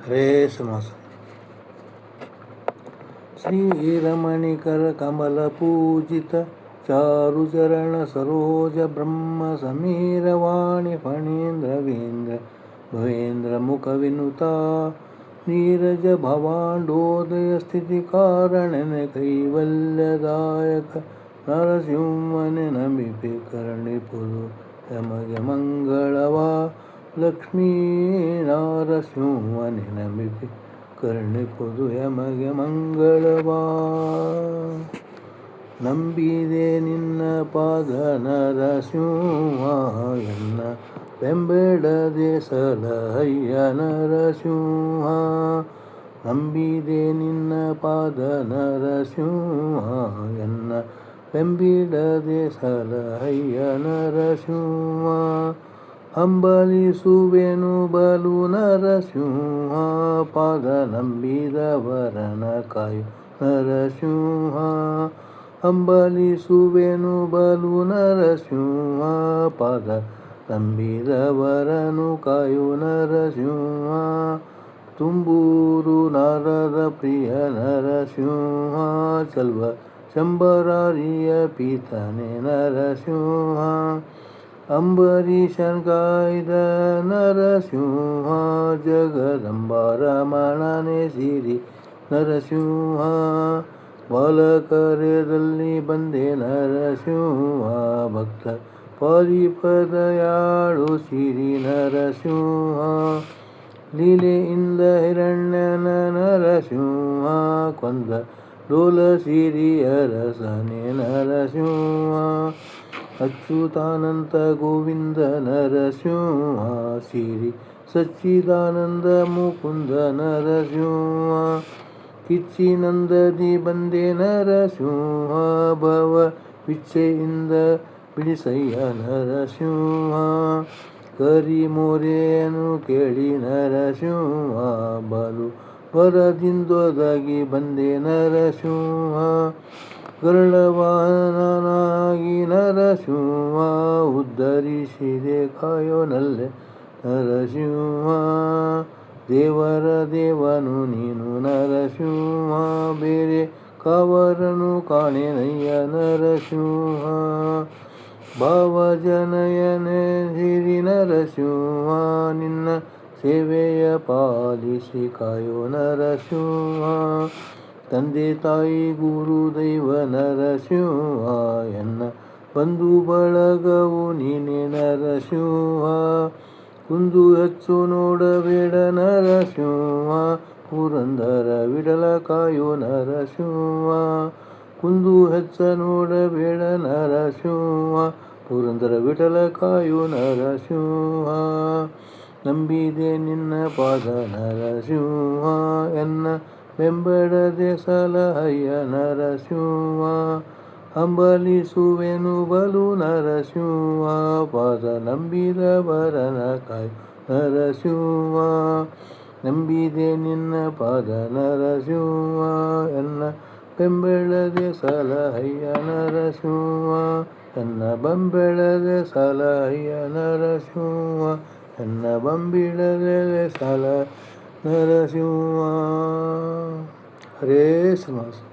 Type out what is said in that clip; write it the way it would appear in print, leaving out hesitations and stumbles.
ಹರೇ ಶ್ರೀನಿವಾಸ. ಶ್ರೀರಮಣಿಕರ ಕಮಲ ಪೂಜಿತ ಚಾರು ಚರಣ ಸರೋಜ ಬ್ರಹ್ಮ ಸಮೀರ ವಾಣಿ ಫಣೀಂದ್ರ ವೇಂದ್ರ ಭವೇಂದ್ರ ಮುಖ ವಿನುತ ನೀರಜ ಭವಾಂಡೋದಯ ಸ್ಥಿತಿ ಕಾರಣನೆ ಕೈವಲ್ಯದಾಯಕ ನರಸಿಂಹನೆ ನಮಿಪೆ ಕರ್ಣಿಪುರು ಯಮಗೆ ಮಂಗಳವಾ ಲಕ್ಷ್ಮೀ ನರಸಿಂಹನೆ ನಮಿಪೆ ಕರ್ಣಿಪುದು ಯಮಗೆ ಮಂಗಳವಾ. ನಂಬಿದೆ ನಿನ್ನ ಪಾದ ನರಸಿಂಹ ಎನ್ನ ಬೆಂಬೆಡದೆ ಸಲಹಯ್ಯ ನರಸಿಂಹ. ನಂಬಿದೆ ನಿನ್ನ ಪಾದ ನರಸಿಂಹ ಎನ್ನ ಬೆಂಬಿಡದೆ ಸಲಹಯ್ಯ ನರಸಿಂಹ. ಹಂಬಲಿಸುವೆನು ಬಲು ನರಸಿಂಹ ಪಾದ ನಂಬಿದವರನ ಕಾಯು ನರಸಿಂಹ. ಹಂಬಲಿಸುವೆನು ಬಲು ನರಸಿಂಹ ಪಾದ ನಂಬಿದವರನು ಕಾಯು ನರಸಿಂಹ. ತುಂಬೂರು ನಾರದ ಪ್ರಿಯ ನರಸಿಂಹ ಚಲ್ವ ಶಂಬರಾರಿಯ ಪೀತನೆ ನರಸಿಂಹ. ಅಂಬರೀಷನ್ ಕಾಯ್ದ ನರಸಿಂಹ ಜಗದಂಬಾರಮಣನೆ ಸಿರಿ ನರಸಿಂಹ. ಬಾಲಕರ್ಯದಲ್ಲಿ ಬಂದೆ ನರಸಿಂಹ ಭಕ್ತ ಪಾರಿಪದಯಾಳು ಸಿರಿ ನರಸಿಂಹ. ಲೀಲೆಯಿಂದ ಹಿರಣ್ಯನ ನರಸಿಂಹ ಕೊಂದ ಡೋಲ ಸಿರಿಯ ರಸನೆ ನರಸಿಂಹ. ಅಚ್ಯುತಾನಂತ ಗೋವಿಂದ ನರಸಿಂಹ ಸಿರಿ ಸಚ್ಚಿದಾನಂದ ಮುಕುಂದ ನರಸಿಂಹ. ಕಿಚ್ಚಿನಂದದಿ ಬಂದೆ ನರಸಿಂಹ ಭವ ವಿಚ್ಛೆಯಿಂದ ಬಿಡಿಸಯ್ಯ ನರಸಿಂಹ. ಕರಿಮೋರೆಯನ್ನು ಕೇಳಿ ನರಸಿಂಹ ಬಲು ವರದಿಂದೊದಗಿ ಬಂದೆ ನರಸಿಂಹ. ಗರುಡವಾಹನನಾಗಿ ನರಸಿಂಹ ಉದ್ಧರಿಸಿದೆ ಕಾಯೋ ನಲ್ಲೆ ನರಸಿಂಹ. ದೇವರ ದೇವನು ನೀನು ನರಸಿಂಹ ಬೇರೆ ಕಾವರನು ಕಾಣೆನಯ್ಯ ನರಸಿಂಹ. ಭಾವಜನಯನೆ ಸಿರಿ ನರಸಿಂಹ ನಿನ್ನ ಸೇವೆಯ ಪಾಲಿಸಿ ಕಾಯೋ ನರಸಿಂಹ. ತಂದೆ ತಾಯಿ ಗುರು ದೈವ ನರಸಿಂಹ ಎನ್ನ ಬಂಧು ಬಳಗವು ನೀನೆ ನರಸಿಂಹ. ಕುಂದು ಹೆಚ್ಚು ನೋಡಬೇಡ ನರಸಿಂಹ ಪುರಂದರ ವಿಠಲ ಕಾಯೋ ನರಸಿಂಹ. ಕುಂದು ಹೆಚ್ಚ ನೋಡಬೇಡ ನರಸಿಂಹ ಪುರಂದರ ವಿಠಲ ಕಾಯೋ ನರಸಿಂಹ. ನಂಬಿದೆ ನಿನ್ನ ಪಾದ ನರಸಿಂಹ ಎನ್ನ ಬೆಂಬಡದೆ ಸಲಹಯ್ಯ ನರಸಿಂಹ. ಹಂಬಲಿಸುವೆನು ಬಲು ನರಸಿಂಹ ಪಾದ ನಂಬಿದವರನ ಕಾಯು ನರಸಿಂಹ. ನಂಬಿದೆ ನಿನ್ನ ಪಾದ ನರಸಿಂಹ ಎನ್ನ ಬೆಂಬೆಳದೆ ಸಲಹಯ್ಯ ನರಸಿಂಹ. ಎನ್ನ ಬಂಬೆಳದೆ ಸಲಹಯ್ಯ ನರಸಿಂಹ ಎನ್ನ ಬಂಬಿಳದೆ ಸಲ ನರಸಿಂಹ. ಹರೇ ಶ್ರೀನಿವಾಸ.